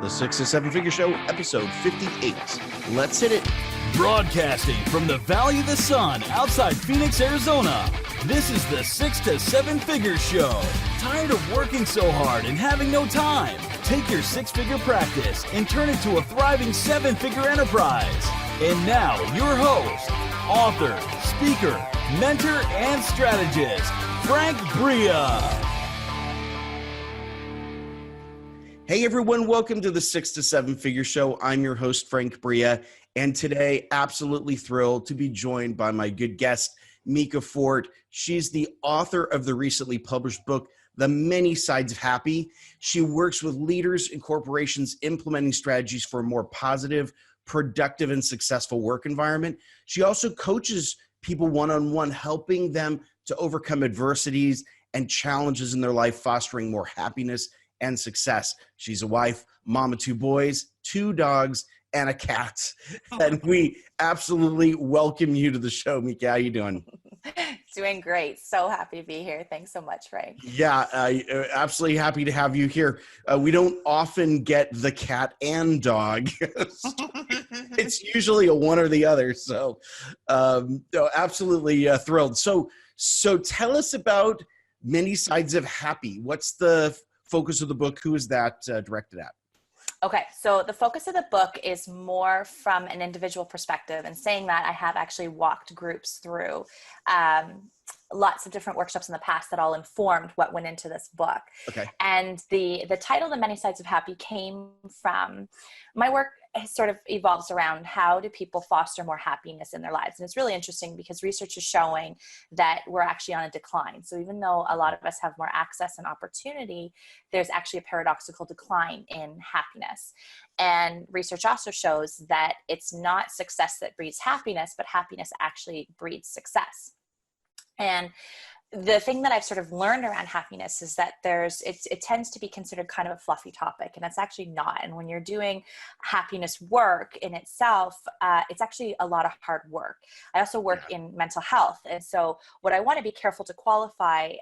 The 6 to 7 Figure Show, episode 58. Let's hit it. Broadcasting from the Valley of the Sun outside Phoenix, Arizona. This is the 6 to 7 Figure Show. Tired of working so hard and having no time? Take your six-figure practice and turn it to a thriving seven-figure enterprise. And now, your host, author, speaker, mentor, and strategist, Frank Bria. Hey everyone, welcome to the 6 to 7 Figure Show. I'm your host, Frank Bria, and today, absolutely thrilled to be joined by my good guest, Mieka Forte. She's the author of the recently published book, The Many Sides of Happy. She works with leaders and corporations implementing strategies for a more positive, productive, and successful work environment. She also coaches people one-on-one, helping them to overcome adversities and challenges in their life, fostering more happiness and success. She's a wife, mom of two boys, two dogs, and a cat. And we absolutely welcome you to the show, Mieka. How you doing? Doing great. So happy to be here. Thanks so much, Frank. Yeah, absolutely happy to have you here. We don't often get the cat and dog. It's usually a one or the other. So absolutely thrilled. So tell us about Many Sides of Happy. What's the focus of the book? Who is that directed at? Okay, so the focus of the book is more from an individual perspective, and saying that, I have actually walked groups through lots of different workshops in the past that all informed what went into this book. Okay. And the title, The Many Sides of Happy, came from my work. Sort of evolves around how do people foster more happiness in their lives. And it's really interesting because research is showing that we're actually on a decline. So even though a lot of us have more access and opportunity, there's actually a paradoxical decline in happiness. And research also shows that it's not success that breeds happiness, but happiness actually breeds success. And the thing that I've sort of learned around happiness is that it tends to be considered kind of a fluffy topic, and it's actually not. And when you're doing happiness work in itself, it's actually a lot of hard work. I also work in mental health. And so what I want to be careful to qualify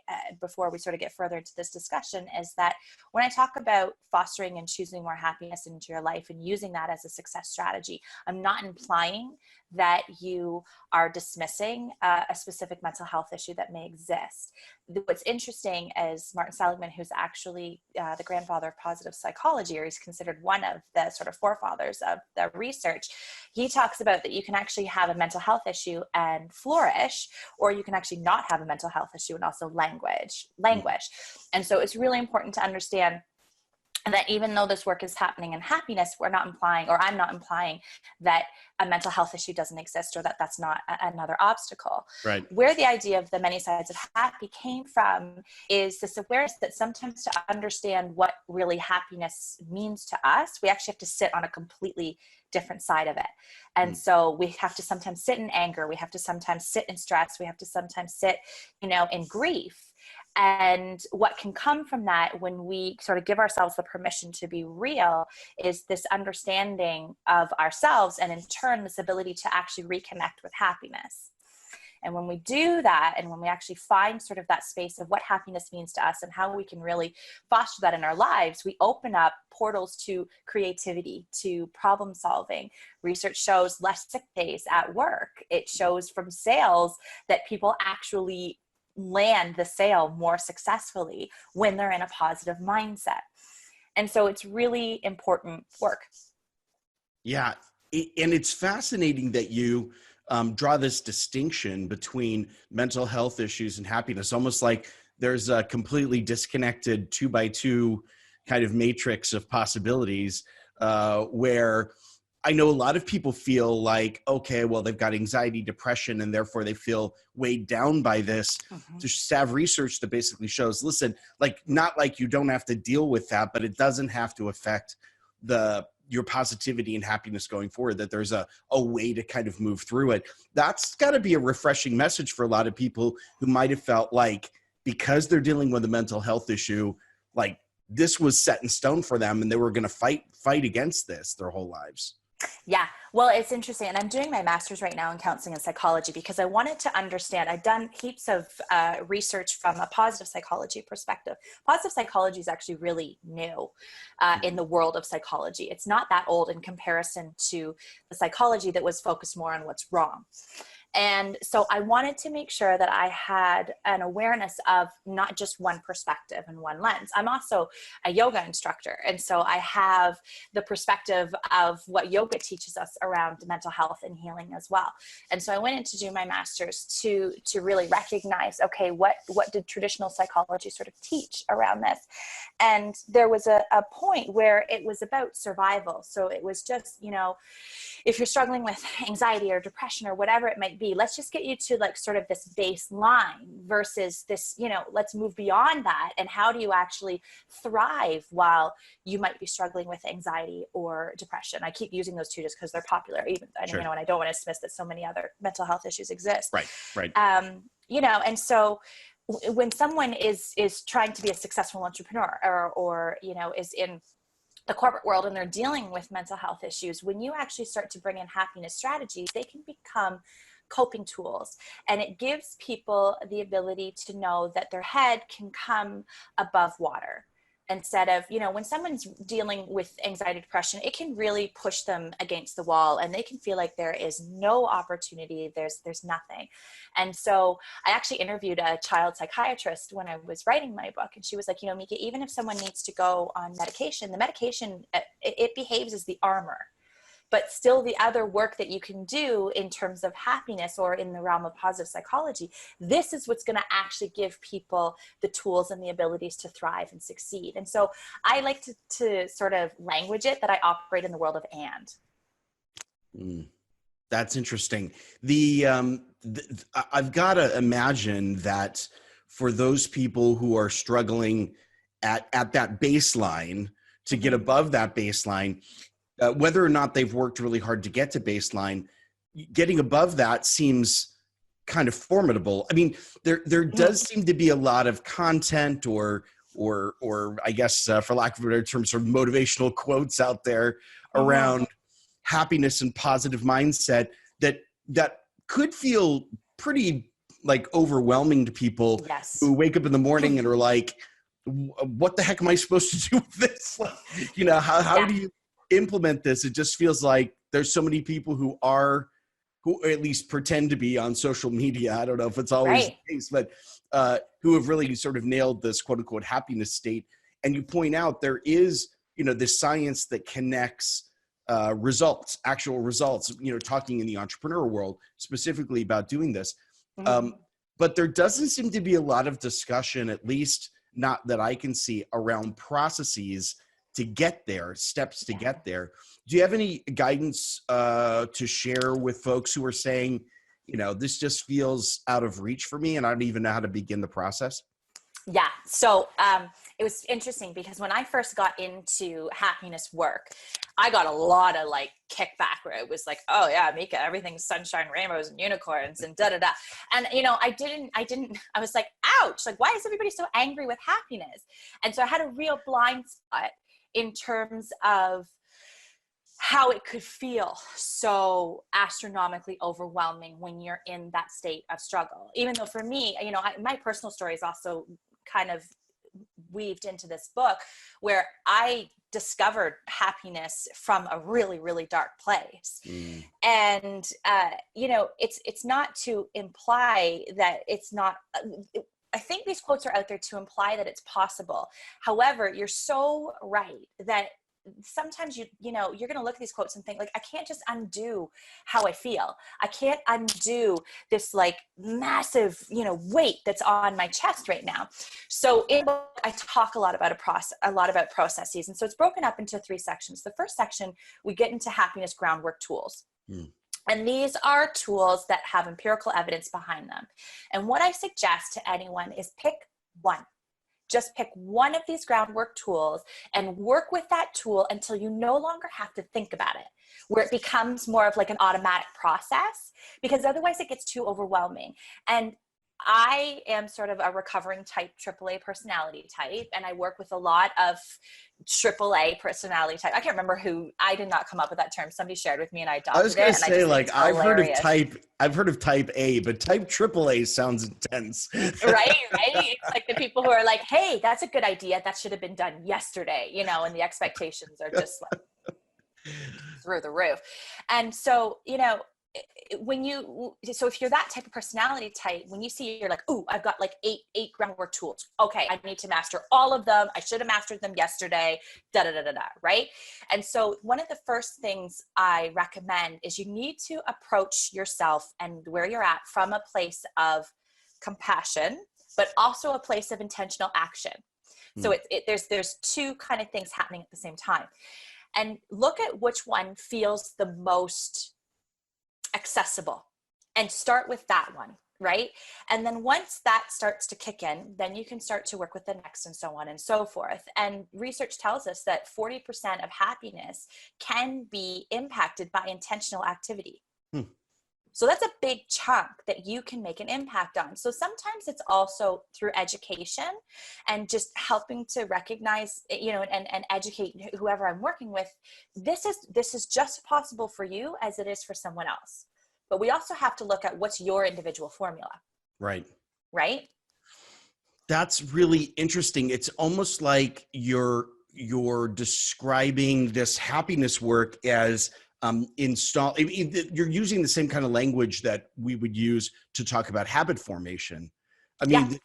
before we sort of get further into this discussion is that when I talk about fostering and choosing more happiness into your life and using that as a success strategy, I'm not implying that you are dismissing a specific mental health issue that may exist. What's interesting is Martin Seligman, who's actually the grandfather of positive psychology, or he's considered one of the sort of forefathers of the research. He talks about that you can actually have a mental health issue and flourish, or you can actually not have a mental health issue and also languish. And so it's really important to understand that even though this work is happening in happiness, we're not implying, or I'm not implying, that a mental health issue doesn't exist, or that that's not another obstacle. Right. Where the idea of the many sides of happy came from is this awareness that sometimes to understand what really happiness means to us, we actually have to sit on a completely different side of it. And so we have to sometimes sit in anger. We have to sometimes sit in stress. We have to sometimes sit, in grief. And what can come from that when we sort of give ourselves the permission to be real is this understanding of ourselves, and in turn, this ability to actually reconnect with happiness. And when we do that, and when we actually find sort of that space of what happiness means to us and how we can really foster that in our lives, we open up portals to creativity, to problem solving. Research shows less sick days at work. It shows from sales that people actually land the sale more successfully when they're in a positive mindset. And so it's really important work. Yeah. And it's fascinating that you draw this distinction between mental health issues and happiness, almost like there's a completely disconnected 2x2 kind of matrix of possibilities where I know a lot of people feel like, okay, well, they've got anxiety, depression, and therefore they feel weighed down by this. There's have research that basically shows, listen, not like you don't have to deal with that, but it doesn't have to affect your positivity and happiness going forward, that there's a way to kind of move through it. That's got to be a refreshing message for a lot of people who might have felt like, because they're dealing with a mental health issue, like this was set in stone for them and they were going to fight against this their whole lives. Yeah, well, it's interesting. And I'm doing my master's right now in counseling and psychology because I wanted to understand. I've done heaps of research from a positive psychology perspective. Positive psychology is actually really new in the world of psychology. It's not that old in comparison to the psychology that was focused more on what's wrong. And so I wanted to make sure that I had an awareness of not just one perspective and one lens. I'm also a yoga instructor. And so I have the perspective of what yoga teaches us around mental health and healing as well. And so I went in to do my master's to really recognize, okay, what did traditional psychology sort of teach around this? And there was a point where it was about survival. So it was just, if you're struggling with anxiety or depression or whatever it might be, let's just get you to like sort of this baseline versus this, let's move beyond that. And how do you actually thrive while you might be struggling with anxiety or depression? I keep using those two just because they're popular, even, Sure. and I don't want to dismiss that so many other mental health issues exist. Right. And so when someone is trying to be a successful entrepreneur or is in the corporate world and they're dealing with mental health issues, when you actually start to bring in happiness strategies, they can become coping tools. And it gives people the ability to know that their head can come above water. Instead of, when someone's dealing with anxiety, depression, it can really push them against the wall and they can feel like there is no opportunity. There's nothing. And so I actually interviewed a child psychiatrist when I was writing my book. And she was like, Mieka, even if someone needs to go on medication, the medication, it behaves as the armor. But still the other work that you can do in terms of happiness or in the realm of positive psychology, this is what's going to actually give people the tools and the abilities to thrive and succeed. And so I like to sort of language it that I operate in the world of and. That's interesting. I've got to imagine that for those people who are struggling at that baseline, to get above that baseline, whether or not they've worked really hard to get to baseline, getting above that seems kind of formidable. I mean, there does seem to be a lot of content or I guess, for lack of a better term, sort of motivational quotes out there around happiness and positive mindset that could feel pretty like overwhelming to people who wake up in the morning and are like, what the heck am I supposed to do with this? How do you implement this? It just feels like there's so many people who at least pretend to be on social media. I don't know if it's always the case, but who have really sort of nailed this quote unquote happiness state. And you point out there is, this science that connects results, actual results, talking in the entrepreneur world specifically about doing this. But there doesn't seem to be a lot of discussion, at least not that I can see, around processes to get there, steps to get there. Do you have any guidance to share with folks who are saying, this just feels out of reach for me and I don't even know how to begin the process? Yeah. So it was interesting because when I first got into happiness work, I got a lot of like kickback where it was like, oh yeah, Mieka, everything's sunshine, rainbows and unicorns and da da da. And I was like, ouch, like why is everybody so angry with happiness? And so I had a real blind spot in terms of how it could feel so astronomically overwhelming when you're in that state of struggle. Even though for me, my personal story is also kind of weaved into this book where I discovered happiness from a really, really dark place. And, it's not to imply that it's not, I think these quotes are out there to imply that it's possible. However, you're so right that sometimes you're going to look at these quotes and think like, I can't just undo how I feel. I can't undo this like massive, weight that's on my chest right now. So in the book, I talk a lot about processes. And so it's broken up into 3 sections. The first section, we get into happiness groundwork tools. And these are tools that have empirical evidence behind them. And what I suggest to anyone is pick one. Just pick one of these groundwork tools and work with that tool until you no longer have to think about it, where it becomes more of like an automatic process, because otherwise it gets too overwhelming. And I am sort of a recovering type AAA personality type, and I work with a lot of AAA personality type. I can't remember who, I did not come up with that term. Somebody shared with me and I I was adopted going it. to And I say, just think like, it's hilarious. I've heard of type A, but type AAA sounds intense. Right. It's like the people who are like, hey, that's a good idea. That should have been done yesterday, and the expectations are just like through the roof. And so, so if you're that type of personality type, when you see, you're like, oh, I've got like eight groundwork tools. Okay. I need to master all of them. I should have mastered them yesterday, right? And so one of the first things I recommend is you need to approach yourself and where you're at from a place of compassion, but also a place of intentional action. So there's two kind of things happening at the same time. And look at which one feels the most accessible and start with that one, right? And then once that starts to kick in, then you can start to work with the next and so on and so forth. And research tells us that 40% of happiness can be impacted by intentional activity. So that's a big chunk that you can make an impact on. So sometimes it's also through education and just helping to recognize, and educate whoever I'm working with. This is just possible for you as it is for someone else. But we also have to look at what's your individual formula. Right. Right? That's really interesting. It's almost like you're describing this happiness work as you're using the same kind of language that we would use to talk about habit formation. I mean,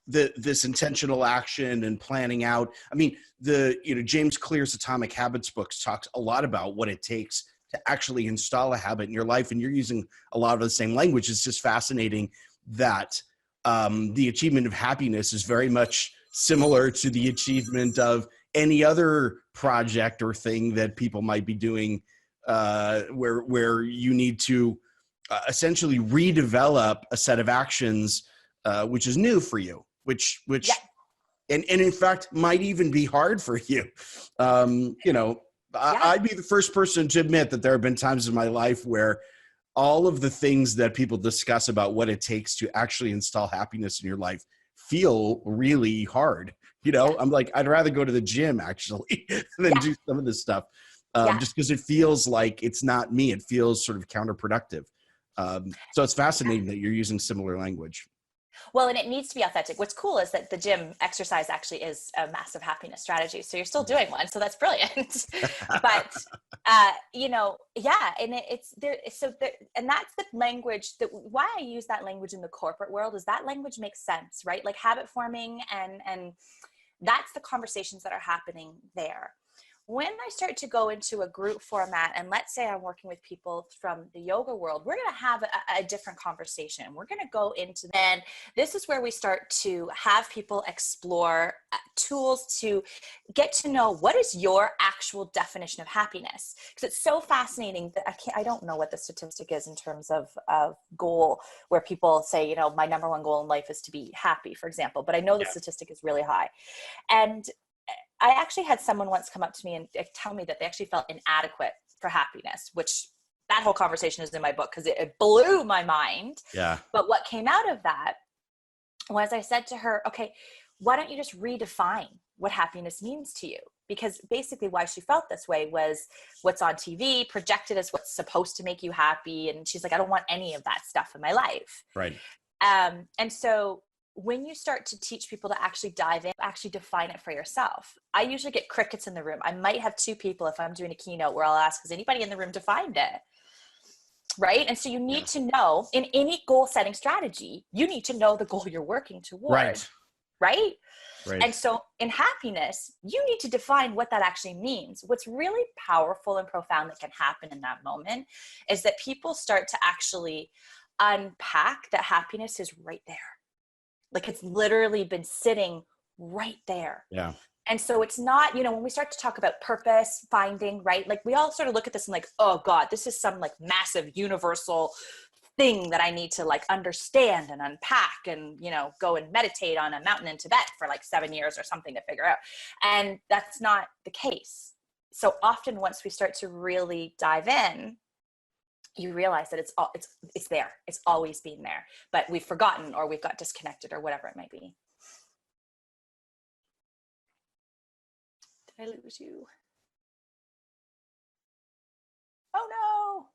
this intentional action and planning out. I mean, James Clear's Atomic Habits books talks a lot about what it takes to actually install a habit in your life, and you're using a lot of the same language. It's just fascinating that the achievement of happiness is very much similar to the achievement of any other project or thing that people might be doing, where you need to essentially redevelop a set of actions, which is new for you, which and in fact might even be hard for you. I'd be the first person to admit that there have been times in my life where all of the things that people discuss about what it takes to actually install happiness in your life feel really hard. I'm like, I'd rather go to the gym actually than do some of this stuff. Just because it feels like it's not me. It feels sort of counterproductive. So it's fascinating that you're using similar language. Well, and it needs to be authentic. What's cool is that the gym exercise actually is a massive happiness strategy. So you're still doing one. So that's brilliant. But, and it's there. So there, and that's the language why I use that language in the corporate world is that language makes sense, right? Like habit forming and that's the conversations that are happening there. When I start to go into a group format, and let's say I'm working with people from the yoga world, we're going to have a different conversation. We're going to go into, and this is where we start to have people explore tools to get to know what is your actual definition of happiness. Because it's so fascinating that I don't know what the statistic is in terms of goal, where people say, my number one goal in life is to be happy, for example, but I know the statistic is really high. And I actually had someone once come up to me and tell me that they actually felt inadequate for happiness, which that whole conversation is in my book because it blew my mind. Yeah. But what came out of that was I said to her, okay, why don't you just redefine what happiness means to you? Because basically why she felt this way was what's on TV projected as what's supposed to make you happy. And she's like, I don't want any of that stuff in my life. Right. And so when you start to teach people to actually dive in, actually define it for yourself. I usually get crickets in the room. I might have two people if I'm doing a keynote where I'll ask, has anybody in the room defined it? Right? And so you need to know, in any goal setting strategy, you need to know the goal you're working toward. Right? And so in happiness, you need to define what that actually means. What's really powerful and profound that can happen in that moment is that people start to actually unpack that happiness is right there. Like it's literally been sitting right there. Yeah. And so it's not, when we start to talk about purpose, finding, right? Like we all sort of look at this and like, oh God, this is some like massive universal thing that I need to like understand and unpack and, go and meditate on a mountain in Tibet for like 7 years or something to figure out. And that's not the case. So often once we start to really dive in, you realize that it's there. It's always been there, but we've forgotten, or we've got disconnected, or whatever it might be. Did I lose you? Oh no.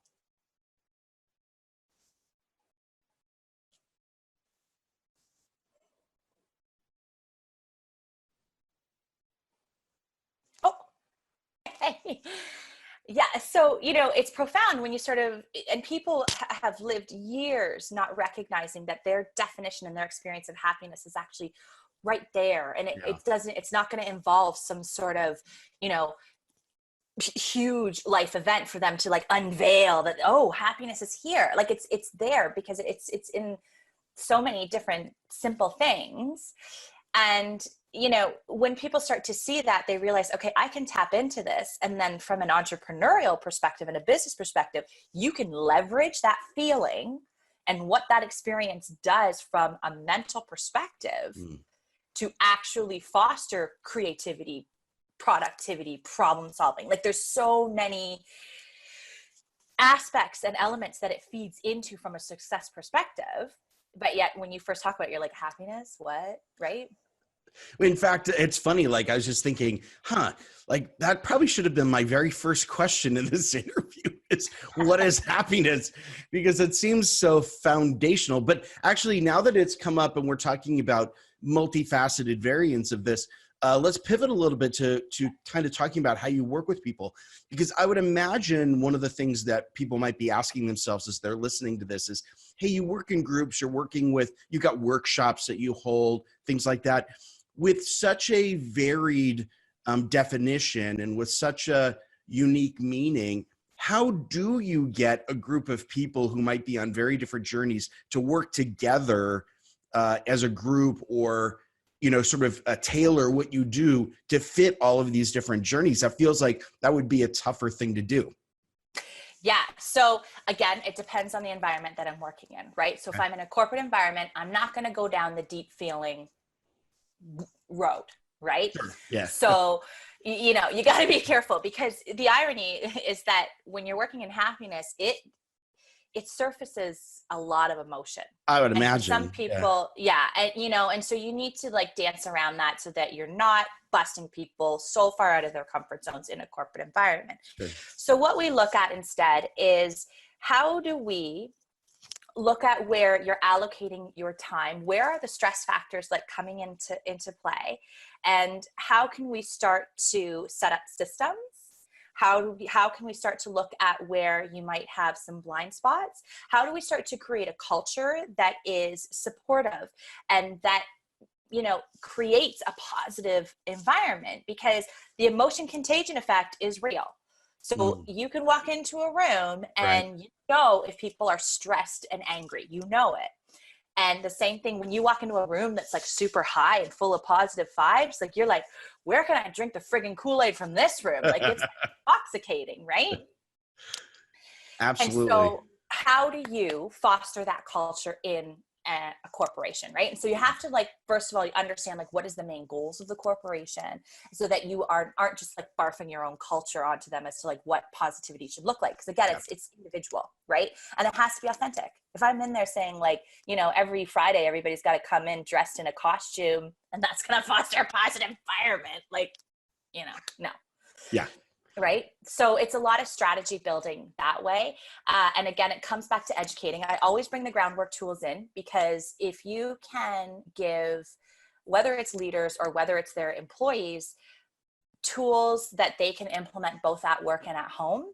Oh, hey. Yeah. So, it's profound when you sort of, and people have lived years not recognizing that their definition and their experience of happiness is actually right there. And it's not going to involve some sort of, huge life event for them to like unveil that, oh, happiness is here. Like it's there because it's in so many different simple things. And when people start to see that, they realize, okay, I can tap into this. And then from an entrepreneurial perspective and a business perspective, you can leverage that feeling and what that experience does from a mental perspective to actually foster creativity, productivity, problem solving. Like there's so many aspects and elements that it feeds into from a success perspective. But yet when you first talk about it, you're like, happiness, what? Right? In fact, it's funny. Like I was just thinking, like that probably should have been my very first question in this interview is what is happiness? Because it seems so foundational. But actually, now that it's come up and we're talking about multifaceted variants of this, let's pivot a little bit to kind of talking about how you work with people. Because I would imagine one of the things that people might be asking themselves as they're listening to this is, hey, you work in groups, you've got workshops that you hold, things like that. With such a varied definition and with such a unique meaning, how do you get a group of people who might be on very different journeys to work together as a group, or sort of tailor what you do to fit all of these different journeys? That feels like that would be a tougher thing to do. Yeah. So again, it depends on the environment that I'm working in, right? So if I'm in a corporate environment, I'm not going to go down the deep feeling road, right? Sure. Yeah. So, you got to be careful, because the irony is that when you're working in happiness, it surfaces a lot of emotion. I would and imagine. Some people, and so you need to like dance around that so that you're not busting people so far out of their comfort zones in a corporate environment. Sure. So what we look at instead is, how do we look at where you're allocating your time? Where are the stress factors like coming into play? And how can we start to set up systems? How can we start to look at where you might have some blind spots? How do we start to create a culture that is supportive and that, creates a positive environment? Because the emotion contagion effect is real. So you can walk into a room and if people are stressed and angry, it. And the same thing when you walk into a room that's like super high and full of positive vibes, like you're like, where can I drink the friggin' Kool-Aid from this room? Like it's intoxicating, right? Absolutely. And so how do you foster that culture in a corporation, right? And so you have to like, first of all, you understand like what is the main goals of the corporation, so that you aren't just like barfing your own culture onto them as to like what positivity should look like. Because again, it's individual, right? And it has to be authentic. If I'm in there saying like, every Friday, everybody's got to come in dressed in a costume and that's going to foster a positive environment, like, no. Yeah. Right. So it's a lot of strategy building that way. And again, it comes back to educating. I always bring the groundwork tools in, because if you can give, whether it's leaders or whether it's their employees, tools that they can implement both at work and at home,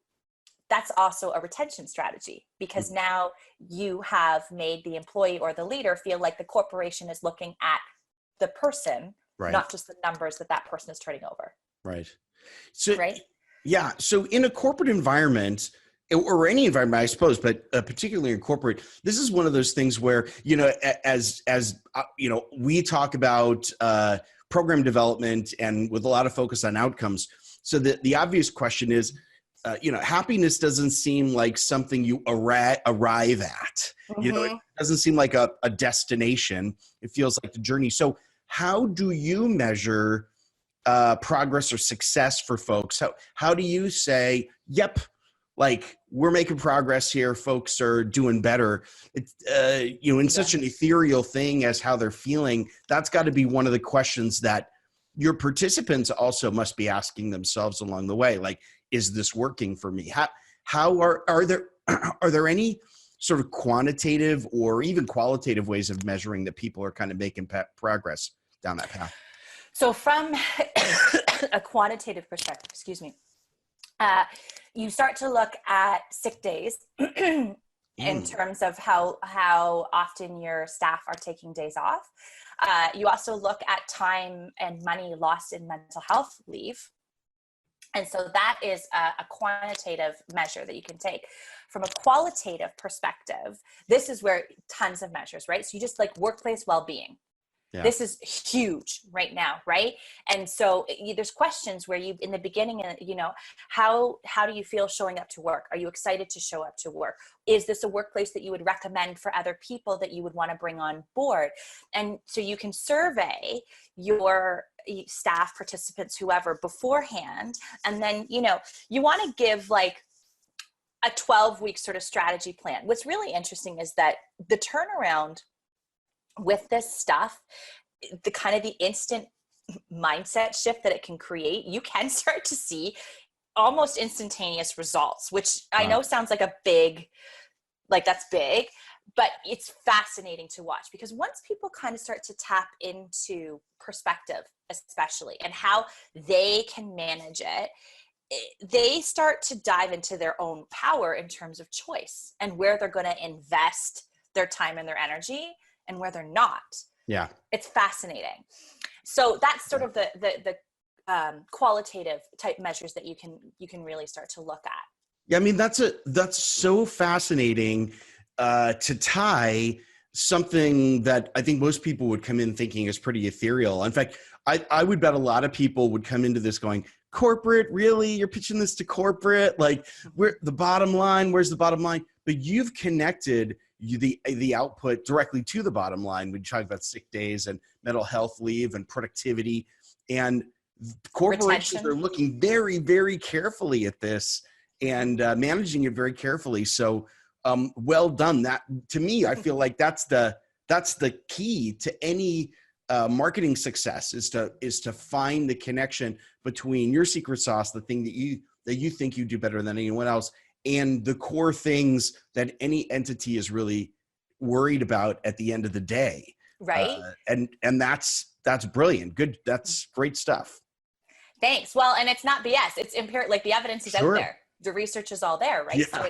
that's also a retention strategy, because now you have made the employee or the leader feel like the corporation is looking at the person, not just the numbers that person is turning over. Right. So, yeah. So in a corporate environment, or any environment, I suppose, but particularly in corporate, this is one of those things where, as we talk about program development and with a lot of focus on outcomes. So the obvious question is, happiness doesn't seem like something you arrive at. It doesn't seem like a destination. It feels like the journey. So how do you measure progress or success for folks? How do you say, yep, like we're making progress here, folks are doing better. It's, in such an ethereal thing as how they're feeling, that's got to be one of the questions that your participants also must be asking themselves along the way. Like, is this working for me? How are there any sort of quantitative or even qualitative ways of measuring that people are kind of making progress down that path? So from a quantitative perspective, excuse me, you start to look at sick days in terms of how often your staff are taking days off. You also look at time and money lost in mental health leave. And so that is a quantitative measure that you can take. From a qualitative perspective, this is where tons of measures, right? So you just like workplace well-being. Yeah. This is huge right now, right? And so there's questions where you, in the beginning, how do you feel showing up to work? Are you excited to show up to work? Is this a workplace that you would recommend for other people that you would want to bring on board? And so you can survey your staff, participants, whoever beforehand. And then, you want to give like a 12-week sort of strategy plan. What's really interesting is that the turnaround with this stuff, the instant mindset shift that it can create, you can start to see almost instantaneous results, which I know sounds like that's big, but it's fascinating to watch, because once people kind of start to tap into perspective, especially, and how they can manage it, they start to dive into their own power in terms of choice and where they're going to invest their time and their energy and where they're not. Yeah. It's fascinating. So that's sort of the qualitative type measures that you can really start to look at. Yeah. I mean, that's so fascinating to tie something that I think most people would come in thinking is pretty ethereal. In fact, I would bet a lot of people would come into this going, corporate, really? You're pitching this to corporate? Like, where's the bottom line? But you've connected the output directly to the bottom line. We talk about sick days and mental health leave and productivity, and corporations are looking very, very carefully at this and managing it very carefully. So well done. That, to me, I feel like that's the key to any marketing success, is to find the connection between your secret sauce, the thing that you think you do better than anyone else, and the core things that any entity is really worried about at the end of the day. Right. And that's brilliant. Good. That's great stuff. Thanks. Well, and it's not BS. It's empirical. Like, the evidence is out there. The research is all there. Right. Yeah. So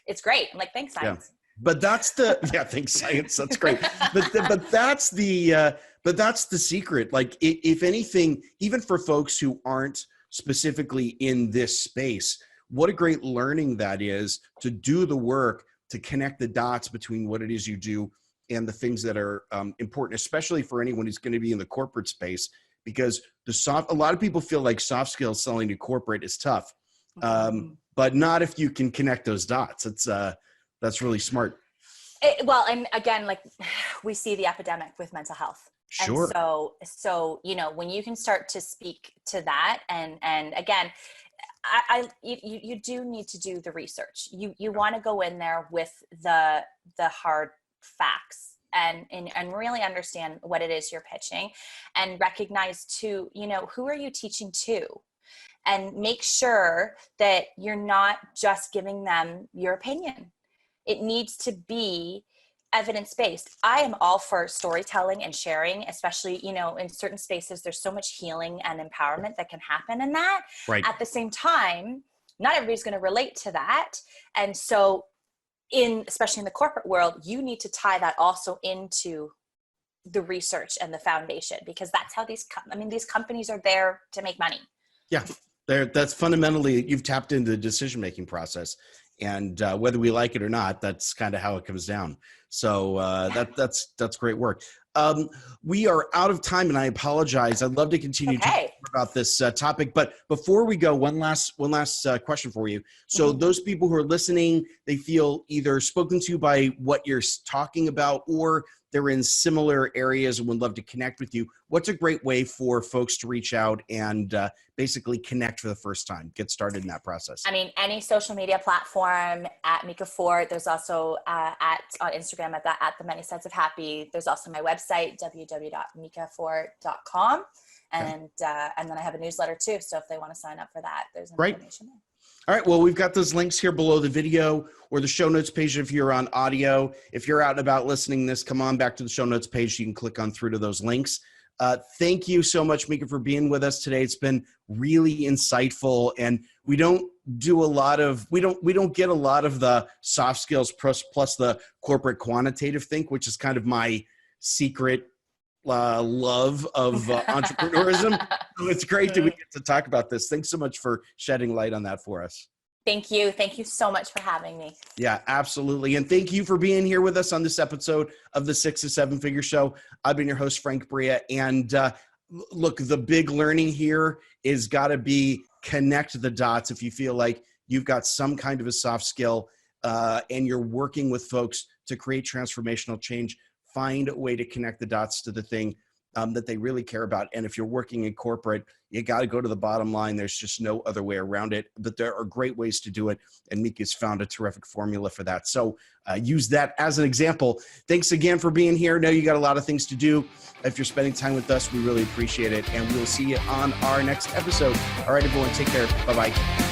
it's great. I'm like, thanks, science. Yeah. But that's thanks, science. That's great. But that's the secret. Like, if anything, even for folks who aren't specifically in this space, what a great learning that is, to do the work, to connect the dots between what it is you do and the things that are important, especially for anyone who's going to be in the corporate space, because a lot of people feel like soft skills selling to corporate is tough, but not if you can connect those dots. That's really smart. Well, and again, like, we see the epidemic with mental health. Sure. And so, when you can start to speak to that, and again, you do need to do the research. You want to go in there with the hard facts and really understand what it is you're pitching, and recognize too, who are you teaching to, and make sure that you're not just giving them your opinion. It needs to be evidence-based. I am all for storytelling and sharing, especially, in certain spaces, there's so much healing and empowerment that can happen in that. Right. At the same time, not everybody's going to relate to that. And so especially in the corporate world, you need to tie that also into the research and the foundation, because that's how these companies are there to make money. Yeah. That's fundamentally, you've tapped into the decision-making process. And whether we like it or not, that's kind of how it comes down. So that's great work. We are out of time, and I apologize. I'd love to continue talking about this topic, but before we go, one last question for you. So those people who are listening, they feel either spoken to by what you're talking about, or they're in similar areas and would love to connect with you, what's a great way for folks to reach out and basically connect for the first time, get started in that process? I mean, any social media platform at Mieka Forte. There's also on Instagram, I've got at the Many Sides of Happy. There's also my website, www.miekaforte.com. And then I have a newsletter too. So if they want to sign up for that, there's information there. All right. Well, we've got those links here below the video or the show notes page if you're on audio. If you're out and about listening to this, come on back to the show notes page. You can click on through to those links. Thank you so much, Mieka, for being with us today. It's been really insightful, and we don't get a lot of the soft skills plus the corporate quantitative think, which is kind of my secret love of entrepreneurism. So it's great that we get to talk about this. Thanks so much for shedding light on that for us. Thank you. Thank you so much for having me. Yeah, absolutely. And thank you for being here with us on this episode of the 6 to 7 Figure Show. I've been your host, Frank Bria. And look, the big learning here is got to be connect the dots. If you feel like you've got some kind of a soft skill and you're working with folks to create transformational change, find a way to connect the dots to the thing that they really care about. And if you're working in corporate, you got to go to the bottom line. There's just no other way around it, but there are great ways to do it. And Mieka's found a terrific formula for that. So use that as an example. Thanks again for being here. I know you got a lot of things to do. If you're spending time with us, we really appreciate it. And we'll see you on our next episode. All right, everyone, take care. Bye-bye.